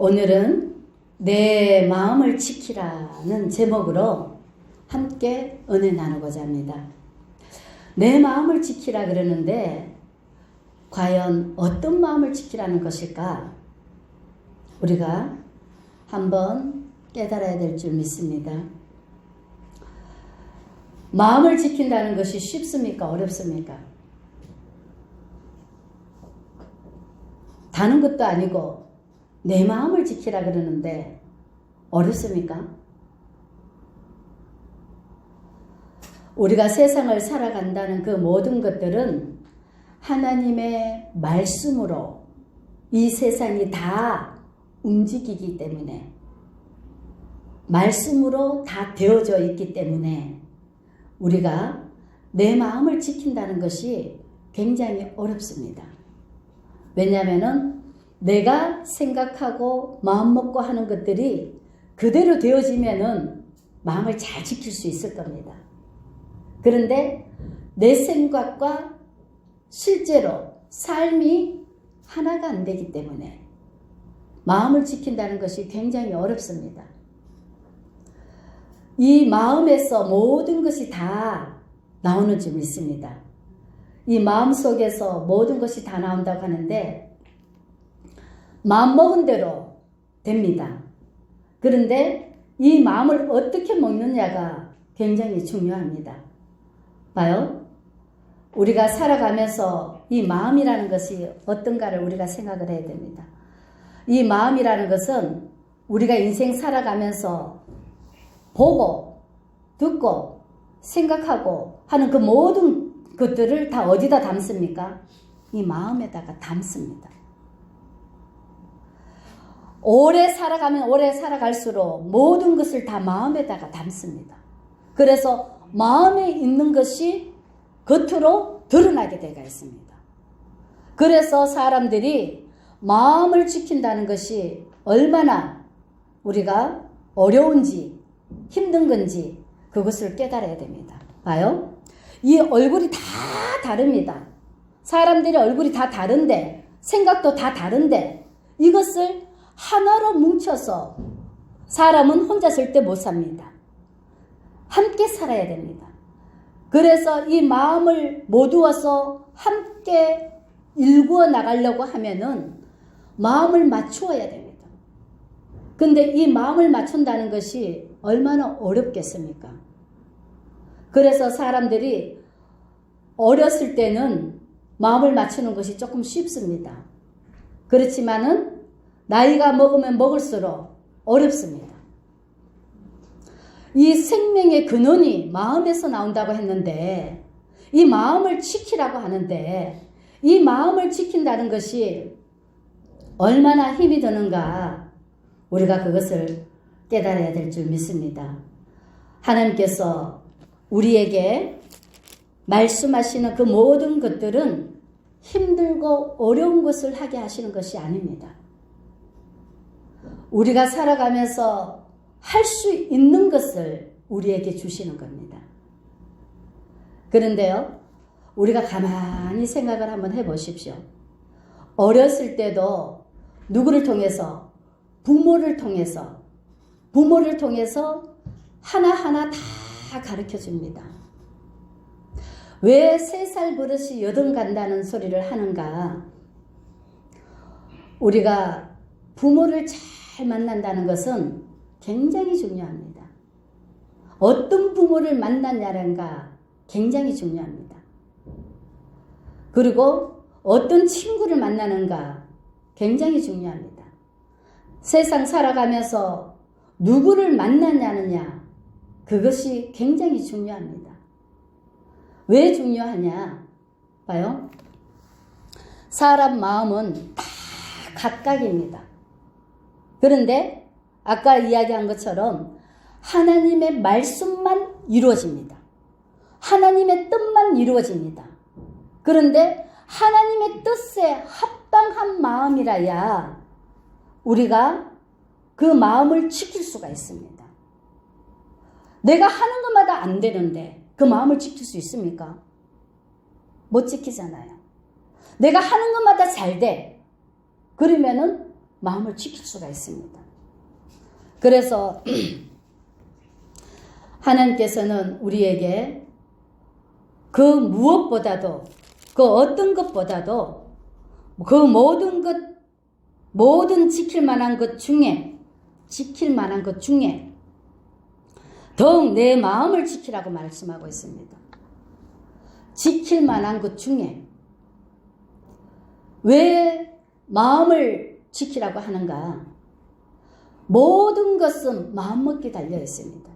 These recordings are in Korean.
오늘은 내 마음을 지키라는 제목으로 함께 은혜 나누고자 합니다. 내 마음을 지키라 그러는데 과연 어떤 마음을 지키라는 것일까? 우리가 한번 깨달아야 될 줄 믿습니다. 마음을 지킨다는 것이 쉽습니까? 어렵습니까? 다른 것도 아니고 내 마음을 지키라 그러는데 어렵습니까? 우리가 세상을 살아간다는 그 모든 것들은 하나님의 말씀으로 이 세상이 다 움직이기 때문에, 말씀으로 다 되어져 있기 때문에 우리가 내 마음을 지킨다는 것이 굉장히 어렵습니다. 왜냐하면 내가 생각하고 마음먹고 하는 것들이 그대로 되어지면은 마음을 잘 지킬 수 있을 겁니다. 그런데 내 생각과 실제로 삶이 하나가 안 되기 때문에 마음을 지킨다는 것이 굉장히 어렵습니다. 이 마음에서 모든 것이 다 나오는 줄 믿습니다. 이 마음 속에서 모든 것이 다 나온다고 하는데 마음 먹은 대로 됩니다. 그런데 이 마음을 어떻게 먹느냐가 굉장히 중요합니다. 봐요. 우리가 살아가면서 이 마음이라는 것이 어떤가를 우리가 생각을 해야 됩니다. 이 마음이라는 것은 우리가 인생 살아가면서 보고, 듣고, 생각하고 하는 그 모든 것들을 다 어디다 담습니까? 이 마음에다가 담습니다. 오래 살아가면 오래 살아갈수록 모든 것을 다 마음에다가 담습니다. 그래서 마음에 있는 것이 겉으로 드러나게 되어 있습니다. 그래서 사람들이 마음을 지킨다는 것이 얼마나 우리가 어려운지 힘든 건지 그것을 깨달아야 됩니다. 봐요. 이 얼굴이 다 다릅니다. 사람들의 얼굴이 다 다른데, 생각도 다 다른데, 이것을 하나로 뭉쳐서 사람은 혼자 절대 못 삽니다. 함께 살아야 됩니다. 그래서 이 마음을 모두어서 함께 일구어 나가려고 하면은 마음을 맞추어야 됩니다. 근데 이 마음을 맞춘다는 것이 얼마나 어렵겠습니까? 그래서 사람들이 어렸을 때는 마음을 맞추는 것이 조금 쉽습니다. 그렇지만은 나이가 먹으면 먹을수록 어렵습니다. 이 생명의 근원이 마음에서 나온다고 했는데, 이 마음을 지키라고 하는데, 이 마음을 지킨다는 것이 얼마나 힘이 드는가 우리가 그것을 깨달아야 될 줄 믿습니다. 하나님께서 우리에게 말씀하시는 그 모든 것들은 힘들고 어려운 것을 하게 하시는 것이 아닙니다. 우리가 살아가면서 할 수 있는 것을 우리에게 주시는 겁니다. 그런데요, 우리가 가만히 생각을 한번 해보십시오. 어렸을 때도 누구를 통해서? 부모를 통해서 하나하나 다 가르쳐 줍니다. 왜 3살 버릇이 여든 간다는 소리를 하는가? 우리가 부모를 잘 만난다는 것은 굉장히 중요합니다. 어떤 부모를 만났냐는가 굉장히 중요합니다. 그리고 어떤 친구를 만나는가 굉장히 중요합니다. 세상 살아가면서 누구를 만나냐느냐 그것이 굉장히 중요합니다. 왜 중요하냐? 봐요. 사람 마음은 다 각각입니다. 그런데 아까 이야기한 것처럼 하나님의 말씀만 이루어집니다. 하나님의 뜻만 이루어집니다. 그런데 하나님의 뜻에 합당한 마음이라야 우리가 그 마음을 지킬 수가 있습니다. 내가 하는 것마다 안 되는데 그 마음을 지킬 수 있습니까? 못 지키잖아요. 내가 하는 것마다 잘 돼. 그러면은 마음을 지킬 수가 있습니다. 그래서 하나님께서는 우리에게 그 무엇보다도, 그 어떤 것보다도, 그 모든 지킬 만한 것 중에 더욱 내 마음을 지키라고 말씀하고 있습니다. 지킬 만한 것 중에. 왜 마음을 지키라고 하는가? 모든 것은 마음먹기에 달려 있습니다.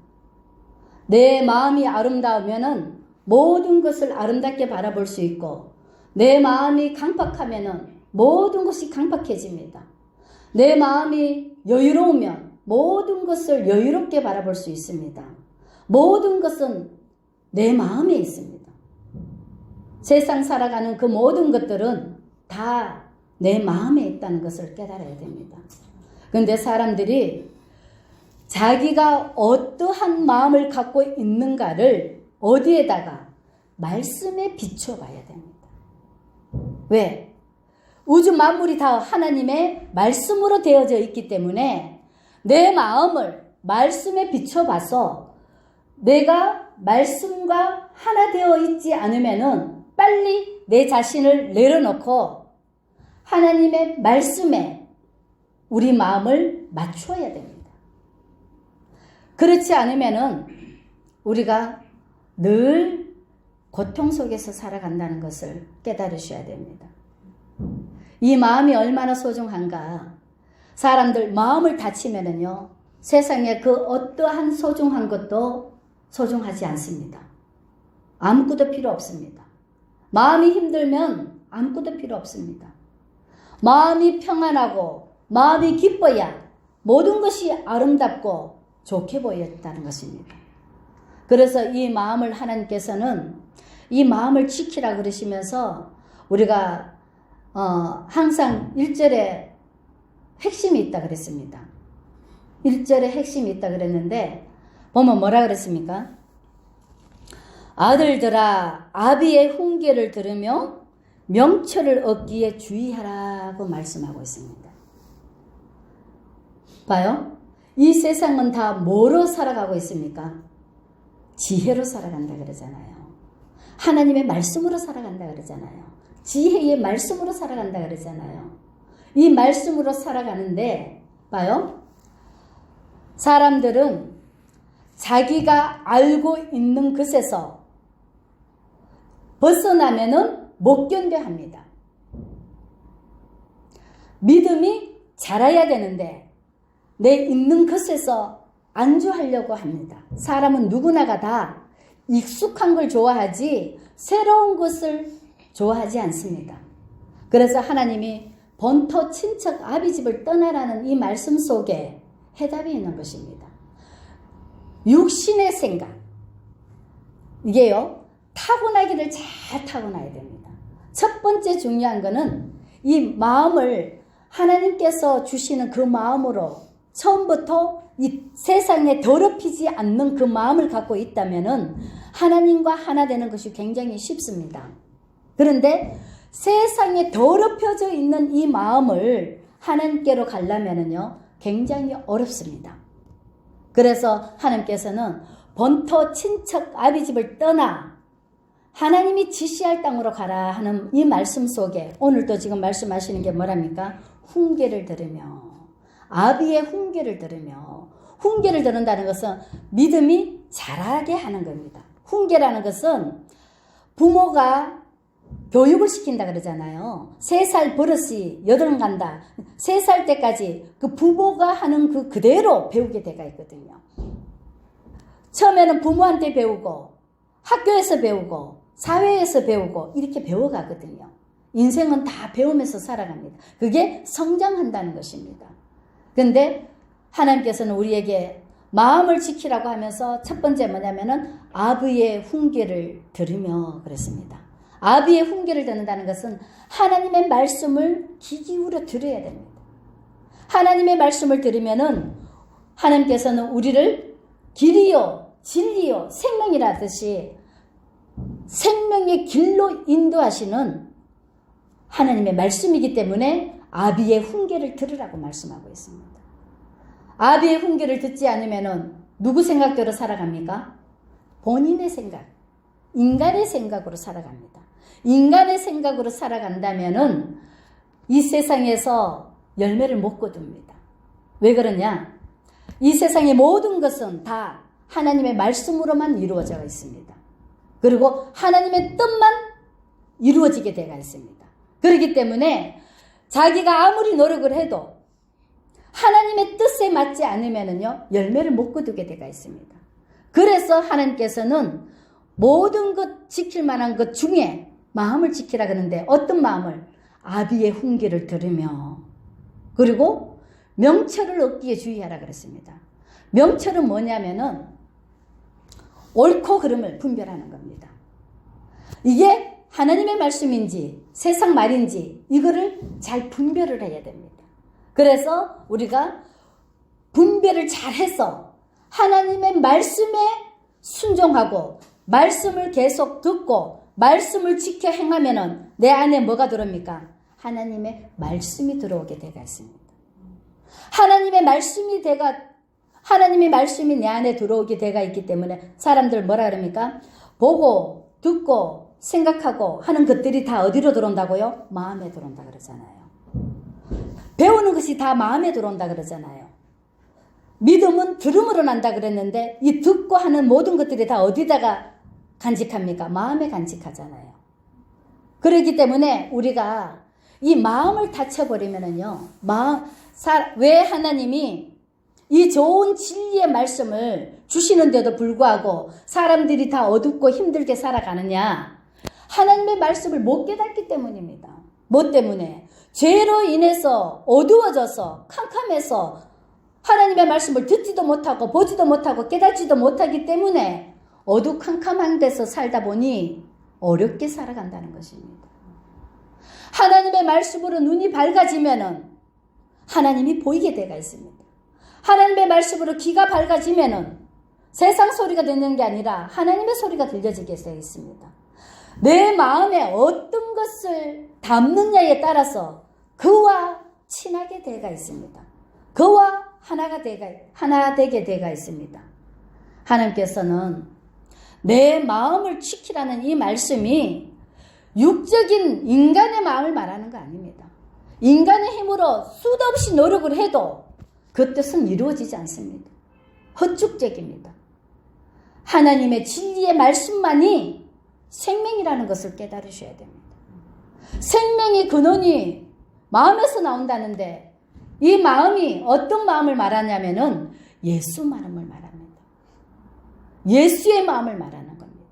내 마음이 아름다우면은 모든 것을 아름답게 바라볼 수 있고, 내 마음이 강팍하면은 모든 것이 강팍해집니다. 내 마음이 여유로우면 모든 것을 여유롭게 바라볼 수 있습니다. 모든 것은 내 마음에 있습니다. 세상 살아가는 그 모든 것들은 다 내 마음에 있다는 것을 깨달아야 됩니다. 그런데 사람들이 자기가 어떠한 마음을 갖고 있는가를 어디에다가? 말씀에 비춰봐야 됩니다. 왜? 우주 만물이 다 하나님의 말씀으로 되어져 있기 때문에 내 마음을 말씀에 비춰봐서 내가 말씀과 하나 되어 있지 않으면은 빨리 내 자신을 내려놓고 하나님의 말씀에 우리 마음을 맞춰야 됩니다. 그렇지 않으면은 우리가 늘 고통 속에서 살아간다는 것을 깨달으셔야 됩니다. 이 마음이 얼마나 소중한가. 사람들 마음을 다치면은요, 세상에 그 어떠한 소중한 것도 소중하지 않습니다. 아무것도 필요 없습니다. 마음이 힘들면 아무것도 필요 없습니다. 마음이 평안하고 마음이 기뻐야 모든 것이 아름답고 좋게 보였다는 것입니다. 그래서 이 마음을 하나님께서는 이 마음을 지키라 그러시면서 우리가 항상 1절에 핵심이 있다 그랬습니다. 1절에 핵심이 있다 그랬는데 보면 뭐라 그랬습니까? 아들들아 아비의 훈계를 들으며 명철을 얻기에 주의하라고 말씀하고 있습니다. 봐요. 이 세상은 다 뭐로 살아가고 있습니까? 지혜로 살아간다 그러잖아요. 하나님의 말씀으로 살아간다 그러잖아요. 지혜의 말씀으로 살아간다 그러잖아요. 이 말씀으로 살아가는데 봐요. 사람들은 자기가 알고 있는 것에서 벗어나면은 못 견뎌합니다. 믿음이 자라야 되는데 내 있는 것에서 안주하려고 합니다. 사람은 누구나가 다 익숙한 걸 좋아하지 새로운 것을 좋아하지 않습니다. 그래서 하나님이 본토 친척 아비 집을 떠나라는 이 말씀 속에 해답이 있는 것입니다. 육신의 생각, 이게요 타고나기를 잘 타고나야 됩니다. 첫 번째 중요한 거는 이 마음을 하나님께서 주시는 그 마음으로 처음부터 이 세상에 더럽히지 않는 그 마음을 갖고 있다면은 하나님과 하나 되는 것이 굉장히 쉽습니다. 그런데 세상에 더럽혀져 있는 이 마음을 하나님께로 가려면은요 굉장히 어렵습니다. 그래서 하나님께서는 본토 친척 아비 집을 떠나 하나님이 지시할 땅으로 가라 하는 이 말씀 속에 오늘도 지금 말씀하시는 게 뭐랍니까? 훈계를 들으며 아비의 훈계를 들으며 훈계를 들은다는 것은 믿음이 자라게 하는 겁니다. 훈계라는 것은 부모가 교육을 시킨다 그러잖아요. 3살 버릇이 8은 간다. 3살 때까지 그 부모가 하는 그 그대로 배우게 돼가 있거든요. 처음에는 부모한테 배우고 학교에서 배우고 사회에서 배우고 이렇게 배워가거든요. 인생은 다 배우면서 살아갑니다. 그게 성장한다는 것입니다. 그런데 하나님께서는 우리에게 마음을 지키라고 하면서 첫 번째 뭐냐면은 아비의 훈계를 들으며 그랬습니다. 아비의 훈계를 듣는다는 것은 하나님의 말씀을 귀 기울여 들어야 됩니다. 하나님의 말씀을 들으면은 하나님께서는 우리를 길이요 진리요 생명이라 하듯이 생명의 길로 인도하시는 하나님의 말씀이기 때문에 아비의 훈계를 들으라고 말씀하고 있습니다. 아비의 훈계를 듣지 않으면은 누구 생각대로 살아갑니까? 본인의 생각, 인간의 생각으로 살아갑니다. 인간의 생각으로 살아간다면은 이 세상에서 열매를 못 거둡니다. 왜 그러냐? 이 세상의 모든 것은 다 하나님의 말씀으로만 이루어져 있습니다. 그리고 하나님의 뜻만 이루어지게 되어 있습니다. 그렇기 때문에 자기가 아무리 노력을 해도 하나님의 뜻에 맞지 않으면은요, 열매를 못 거두게 되어 있습니다. 그래서 하나님께서는 모든 것 지킬 만한 것 중에 마음을 지키라 그러는데 어떤 마음을? 아비의 훈계를 들으며 그리고 명철을 얻기에 주의하라 그랬습니다. 명철은 뭐냐면은 옳고 그름을 분별하는 겁니다. 이게 하나님의 말씀인지 세상 말인지 이거를 잘 분별을 해야 됩니다. 그래서 우리가 분별을 잘해서 하나님의 말씀에 순종하고 말씀을 계속 듣고 말씀을 지켜 행하면은 내 안에 뭐가 들어옵니까? 하나님의 말씀이 들어오게 되어 있습니다. 하나님의 말씀이 내 안에 들어오게 되어 있기 때문에 사람들 뭐라 그럽니까? 보고 듣고 생각하고 하는 것들이 다 어디로 들어온다고요? 마음에 들어온다 그러잖아요. 배우는 것이 다 마음에 들어온다 그러잖아요. 믿음은 들음으로 난다 그랬는데 이 듣고 하는 모든 것들이 다 어디다가 간직합니까? 마음에 간직하잖아요. 그렇기 때문에 우리가 이 마음을 다쳐버리면은요, 왜 하나님이 이 좋은 진리의 말씀을 주시는데도 불구하고 사람들이 다 어둡고 힘들게 살아가느냐? 하나님의 말씀을 못 깨닫기 때문입니다. 뭐 때문에? 죄로 인해서 어두워져서 캄캄해서 하나님의 말씀을 듣지도 못하고 보지도 못하고 깨닫지도 못하기 때문에 어두캄캄한 데서 살다 보니 어렵게 살아간다는 것입니다. 하나님의 말씀으로 눈이 밝아지면은 하나님이 보이게 되어 있습니다. 하나님의 말씀으로 귀가 밝아지면은 세상 소리가 듣는 게 아니라 하나님의 소리가 들려지게 되어 있습니다. 내 마음에 어떤 것을 담느냐에 따라서 그와 친하게 되어 있습니다. 그와 하나 되게 되어 있습니다. 하나님께서는 내 마음을 지키라는 이 말씀이 육적인 인간의 마음을 말하는 거 아닙니다. 인간의 힘으로 수도 없이 노력을 해도 그 뜻은 이루어지지 않습니다. 헛죽적입니다. 하나님의 진리의 말씀만이 생명이라는 것을 깨달으셔야 됩니다. 생명의 근원이 마음에서 나온다는데 이 마음이 어떤 마음을 말하냐면은 예수 마음을 말합니다. 예수의 마음을 말하는 겁니다.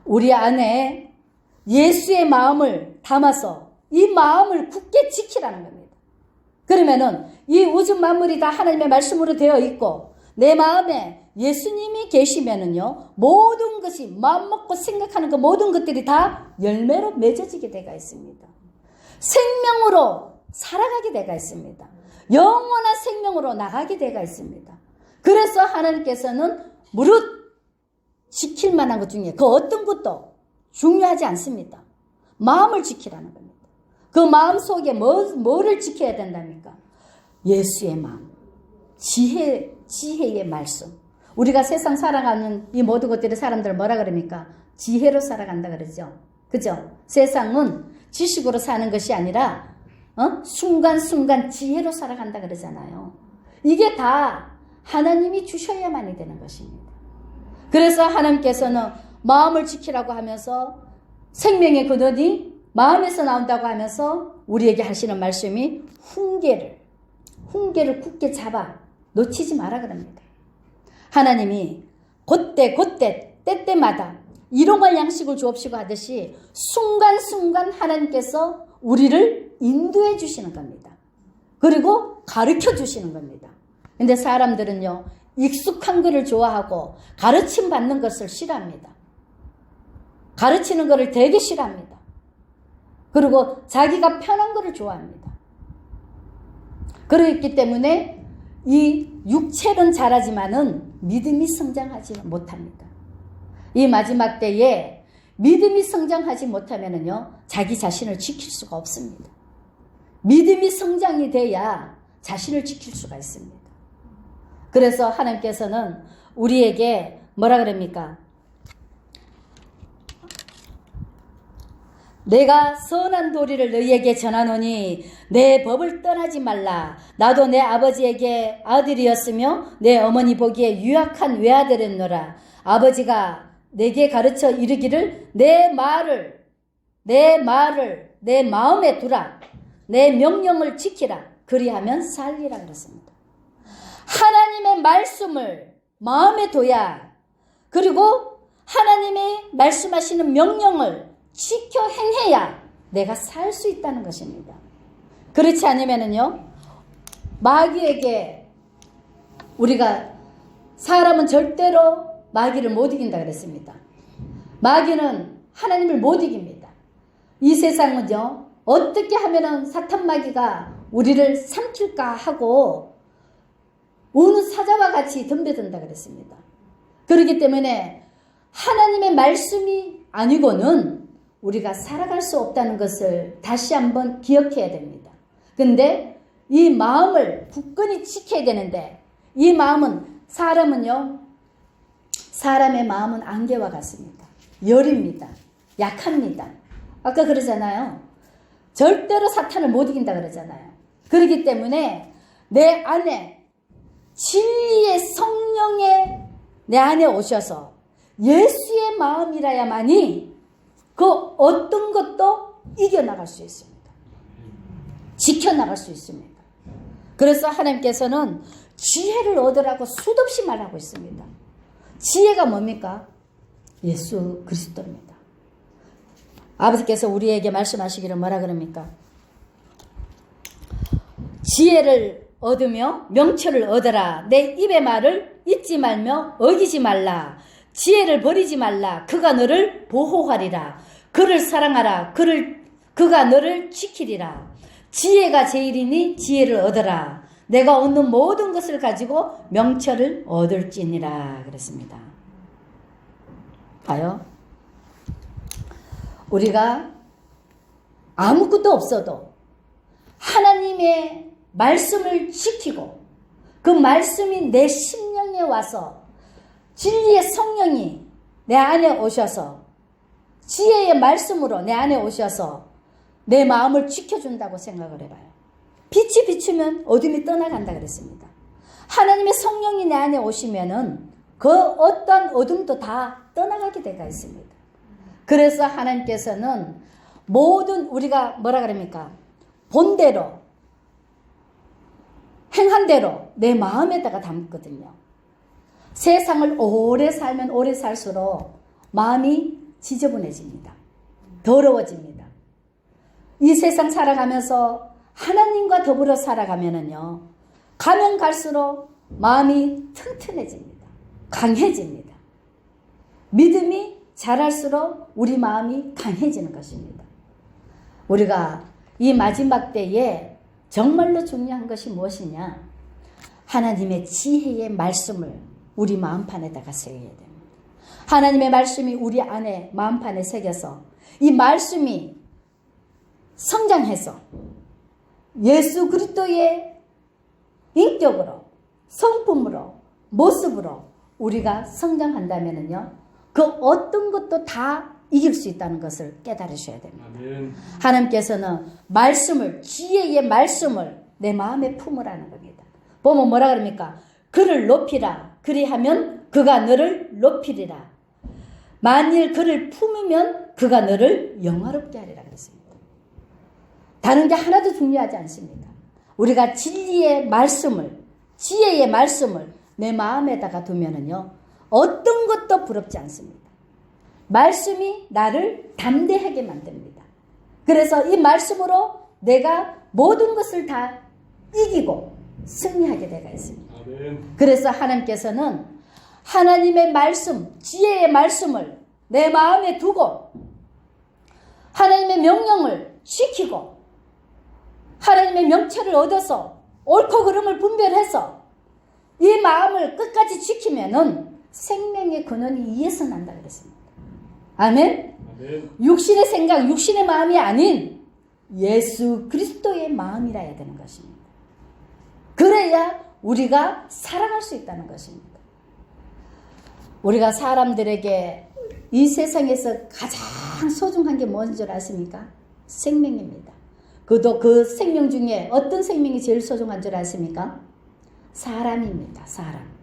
우리 안에 예수의 마음을 담아서 이 마음을 굳게 지키라는 겁니다. 그러면은 이 우주 만물이 다 하나님의 말씀으로 되어 있고 내 마음에 예수님이 계시면은요, 모든 것이 마음 먹고 생각하는 그 모든 것들이 다 열매로 맺어지게 되어 있습니다. 생명으로 살아가게 되어 있습니다. 영원한 생명으로 나가게 되어 있습니다. 그래서 하나님께서는 무릇 지킬 만한 것 중에 그 어떤 것도 중요하지 않습니다. 마음을 지키라는 겁니다. 그 마음 속에 뭐를 지켜야 된답니까? 예수의 마음, 지혜의 말씀. 우리가 세상 살아가는 이 모든 것들이 사람들 뭐라 그럽니까? 지혜로 살아간다 그러죠. 그죠? 세상은 지식으로 사는 것이 아니라 순간순간 지혜로 살아간다 그러잖아요. 이게 다 하나님이 주셔야만이 되는 것입니다. 그래서 하나님께서는 마음을 지키라고 하면서 생명의 근원이 마음에서 나온다고 하면서 우리에게 하시는 말씀이 훈계를 굳게 잡아 놓치지 마라 그럽니다. 하나님이 그때 때때마다 일용할 양식을 주옵시고 하듯이 순간순간 하나님께서 우리를 인도해 주시는 겁니다. 그리고 가르쳐 주시는 겁니다. 근데 사람들은요, 익숙한 것을 좋아하고 가르침 받는 것을 싫어합니다. 가르치는 것을 되게 싫어합니다. 그리고 자기가 편한 것을 좋아합니다. 그렇기 때문에 이 육체는 자라지만은 믿음이 성장하지 못합니다. 이 마지막 때에 믿음이 성장하지 못하면은요, 자기 자신을 지킬 수가 없습니다. 믿음이 성장이 돼야 자신을 지킬 수가 있습니다. 그래서 하나님께서는 우리에게 뭐라 그럽니까? 내가 선한 도리를 너희에게 전하노니 내 법을 떠나지 말라. 나도 내 아버지에게 아들이었으며 내 어머니 보기에 유약한 외아들이었노라. 아버지가 내게 가르쳐 이르기를 내 말을 내 마음에 두라. 내 명령을 지키라. 그리하면 살리라 그랬습니다. 하나님의 말씀을 마음에 둬야, 그리고 하나님의 말씀하시는 명령을 지켜 행해야 내가 살 수 있다는 것입니다. 그렇지 않으면은요, 마귀에게 우리가 사람은 절대로 마귀를 못 이긴다 그랬습니다. 마귀는 하나님을 못 이깁니다. 이 세상은요, 어떻게 하면은 사탄 마귀가 우리를 삼킬까 하고 우는 사자와 같이 덤벼든다 그랬습니다. 그렇기 때문에 하나님의 말씀이 아니고는 우리가 살아갈 수 없다는 것을 다시 한번 기억해야 됩니다. 근데 이 마음을 굳건히 지켜야 되는데, 이 마음은, 사람의 마음은 안개와 같습니다. 열입니다. 약합니다. 아까 그러잖아요. 절대로 사탄을 못 이긴다 그러잖아요. 그렇기 때문에 내 안에 진리의 성령의 내 안에 오셔서 예수의 마음이라야만이 그 어떤 것도 이겨나갈 수 있습니다. 지켜나갈 수 있습니다. 그래서 하나님께서는 지혜를 얻으라고 수없이 말하고 있습니다. 지혜가 뭡니까? 예수 그리스도입니다. 아버지께서 우리에게 말씀하시기를 뭐라 그럽니까? 지혜를 얻으며 명철을 얻어라. 내 입의 말을 잊지 말며 어기지 말라. 지혜를 버리지 말라. 그가 너를 보호하리라. 그를 사랑하라. 그가 너를 지키리라. 지혜가 제일이니 지혜를 얻어라. 내가 얻는 모든 것을 가지고 명철을 얻을지니라 그랬습니다. 봐요. 우리가 아무것도 없어도 하나님의 말씀을 지키고 그 말씀이 내 심령에 와서 진리의 성령이 내 안에 오셔서 지혜의 말씀으로 내 안에 오셔서 내 마음을 지켜준다고 생각을 해봐요. 빛이 비추면 어둠이 떠나간다 그랬습니다. 하나님의 성령이 내 안에 오시면은 그 어떤 어둠도 다 떠나가게 되어 있습니다. 그래서 하나님께서는 모든 우리가 뭐라 그럽니까? 본대로 행한 대로 내 마음에다가 담거든요. 세상을 오래 살면 오래 살수록 마음이 지저분해집니다. 더러워집니다. 이 세상 살아가면서 하나님과 더불어 살아가면은요, 가면 갈수록 마음이 튼튼해집니다. 강해집니다. 믿음이 자랄수록 우리 마음이 강해지는 것입니다. 우리가 이 마지막 때에 정말로 중요한 것이 무엇이냐? 하나님의 지혜의 말씀을 우리 마음판에다가 새겨야 됩니다. 하나님의 말씀이 우리 안에 마음판에 새겨서 이 말씀이 성장해서 예수 그리스도의 인격으로, 성품으로, 모습으로 우리가 성장한다면은요, 그 어떤 것도 다 이길 수 있다는 것을 깨달으셔야 됩니다. 아멘. 하나님께서는 말씀을, 지혜의 말씀을 내 마음에 품으라는 겁니다. 보면 뭐라 그럽니까? 그를 높이라. 그리하면 그가 너를 높이리라. 만일 그를 품으면 그가 너를 영화롭게 하리라 그랬습니다. 다른 게 하나도 중요하지 않습니다. 우리가 진리의 말씀을, 지혜의 말씀을 내 마음에다가 두면은요, 어떤 것도 부럽지 않습니다. 말씀이 나를 담대하게 만듭니다. 그래서 이 말씀으로 내가 모든 것을 다 이기고 승리하게 되어 있습니다. 그래서 하나님께서는 하나님의 말씀, 지혜의 말씀을 내 마음에 두고 하나님의 명령을 지키고 하나님의 명철을 얻어서 옳고 그름을 분별해서 이 마음을 끝까지 지키면은 생명의 근원이 이에서 난다 그랬습니다. 아멘? 아멘. 육신의 생각, 육신의 마음이 아닌 예수 그리스도의 마음이라 해야 되는 것입니다. 그래야 우리가 사랑할 수 있다는 것입니다. 우리가 사람들에게 이 세상에서 가장 소중한 게 뭔 줄 아십니까? 생명입니다. 그 생명 중에 어떤 생명이 제일 소중한 줄 아십니까? 사람입니다. 사람.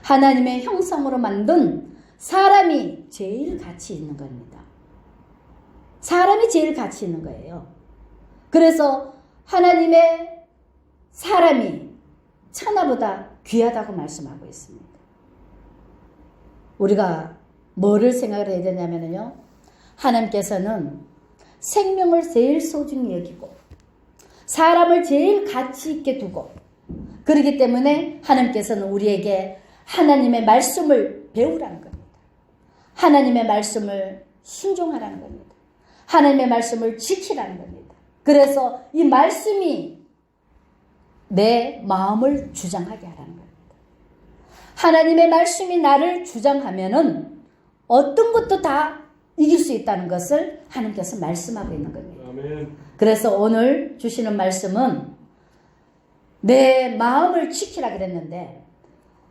하나님의 형상으로 만든 사람이 제일 가치 있는 겁니다. 사람이 제일 가치 있는 거예요. 그래서 하나님의 사람이 천하보다 귀하다고 말씀하고 있습니다. 우리가 뭐를 생각을 해야 되냐면요, 하나님께서는 생명을 제일 소중히 여기고 사람을 제일 가치 있게 두고, 그렇기 때문에 하나님께서는 우리에게 하나님의 말씀을 배우라는 겁니다. 하나님의 말씀을 순종하라는 겁니다. 하나님의 말씀을 지키라는 겁니다. 그래서 이 말씀이 내 마음을 주장하게 하라는 겁니다. 하나님의 말씀이 나를 주장하면은 어떤 것도 다 이길 수 있다는 것을 하나님께서 말씀하고 있는 겁니다. 아멘. 그래서 오늘 주시는 말씀은 내 마음을 지키라 그랬는데,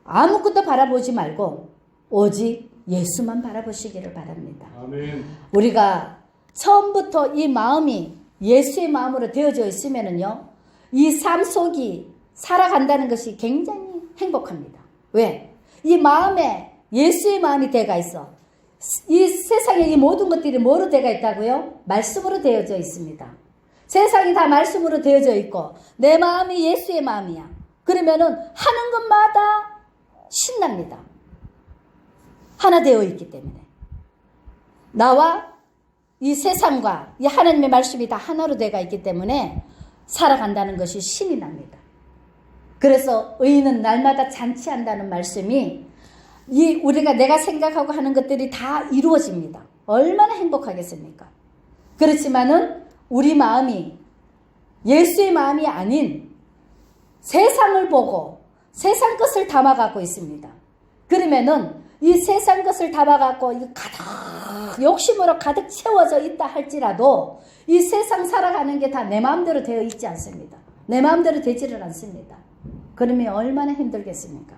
아무것도 바라보지 말고 오직 예수만 바라보시기를 바랍니다. 아멘. 우리가 처음부터 이 마음이 예수의 마음으로 되어져 있으면은요, 이 삶 속이 살아간다는 것이 굉장히 행복합니다. 왜? 이 마음에 예수의 마음이 되어 있어. 이 세상에 이 모든 것들이 뭐로 되어 있다고요? 말씀으로 되어져 있습니다. 세상이 다 말씀으로 되어져 있고 내 마음이 예수의 마음이야. 그러면은 하는 것마다 신납니다. 하나 되어 있기 때문에. 나와 이 세상과 이 하나님의 말씀이 다 하나로 되어 있기 때문에 살아간다는 것이 신이 납니다. 그래서 의인은 날마다 잔치한다는 말씀이 내가 생각하고 하는 것들이 다 이루어집니다. 얼마나 행복하겠습니까? 그렇지만은 우리 마음이 예수의 마음이 아닌 세상을 보고 세상 것을 담아갖고 있습니다. 그러면은 이 세상 것을 담아갖고 가득 욕심으로 가득 채워져 있다 할지라도 이 세상 살아가는 게 다 내 마음대로 되어 있지 않습니다. 내 마음대로 되지를 않습니다. 그러면 얼마나 힘들겠습니까?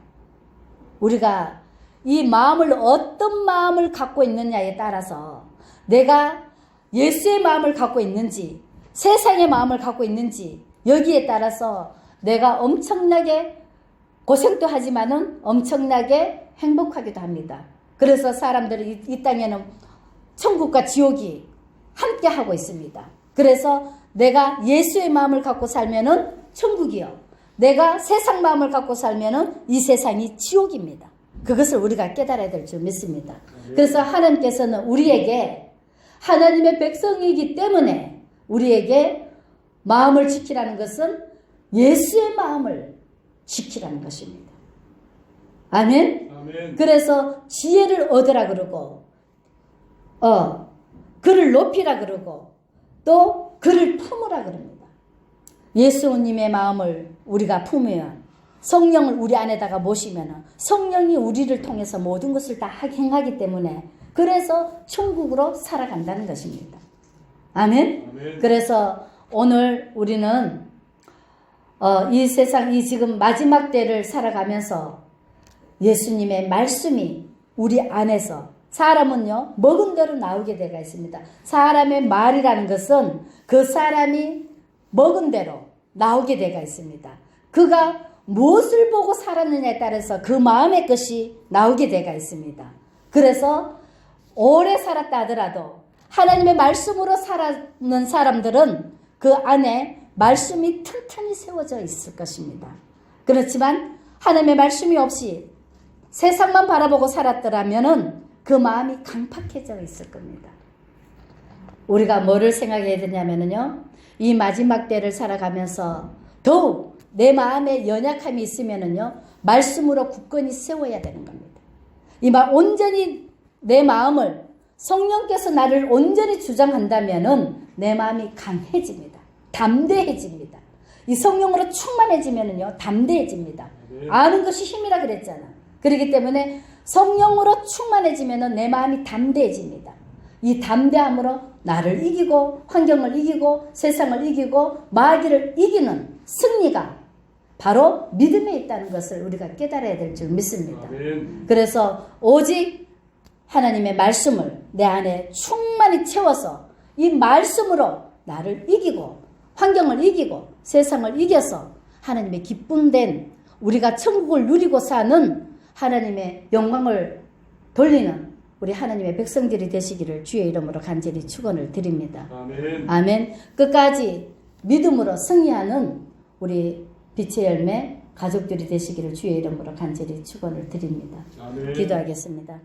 우리가 이 마음을 어떤 마음을 갖고 있느냐에 따라서 내가 예수의 마음을 갖고 있는지 세상의 마음을 갖고 있는지 여기에 따라서 내가 엄청나게 고생도 하지만은 엄청나게 행복하기도 합니다. 그래서 사람들이 이 땅에는 천국과 지옥이 함께 하고 있습니다. 그래서 내가 예수의 마음을 갖고 살면은 천국이요, 내가 세상 마음을 갖고 살면은 이 세상이 지옥입니다. 그것을 우리가 깨달아야 될 줄 믿습니다. 그래서 하나님께서는 우리에게 하나님의 백성이기 때문에 우리에게 마음을 지키라는 것은 예수의 마음을 지키라는 것입니다. 아멘? 아멘. 그래서 지혜를 얻으라 그러고 그를 높이라 그러고 또 그를 품으라 그럽니다. 예수님의 마음을 우리가 품으면, 성령을 우리 안에다가 모시면 성령이 우리를 통해서 모든 것을 다 행하기 때문에 그래서 천국으로 살아간다는 것입니다. 아멘? 아멘. 그래서 오늘 우리는 이 세상, 이 지금 마지막 때를 살아가면서 예수님의 말씀이 우리 안에서, 사람은요 먹은 대로 나오게 되어 있습니다. 사람의 말이라는 것은 그 사람이 먹은 대로 나오게 되어 있습니다. 그가 무엇을 보고 살았느냐에 따라서 그 마음의 것이 나오게 되어 있습니다. 그래서 오래 살았다 하더라도 하나님의 말씀으로 살았는 사람들은 그 안에 말씀이 튼튼히 세워져 있을 것입니다. 그렇지만 하나님의 말씀이 없이 세상만 바라보고 살았더라면은 그 마음이 강팍해져 있을 겁니다. 우리가 뭐를 생각해야 되냐면요, 이 마지막 때를 살아가면서 더욱 내 마음에 연약함이 있으면은요, 말씀으로 굳건히 세워야 되는 겁니다. 온전히 내 마음을 성령께서 나를 온전히 주장한다면은 내 마음이 강해집니다. 담대해집니다. 이 성령으로 충만해지면은요, 담대해집니다. 아는 것이 힘이라 그랬잖아. 그렇기 때문에 성령으로 충만해지면은 내 마음이 담대해집니다. 이 담대함으로 나를 이기고 환경을 이기고 세상을 이기고 마귀를 이기는 승리가 바로 믿음에 있다는 것을 우리가 깨달아야 될 줄 믿습니다. 그래서 오직 하나님의 말씀을 내 안에 충만히 채워서 이 말씀으로 나를 이기고 환경을 이기고 세상을 이겨서 하나님의 기쁨된 우리가 천국을 누리고 사는 하나님의 영광을 돌리는 우리 하나님의 백성들이 되시기를 주의 이름으로 간절히 축원을 드립니다. 아멘. 끝까지 믿음으로 승리하는 우리 빛의 열매 가족들이 되시기를 주의 이름으로 간절히 축원을 드립니다. 기도하겠습니다.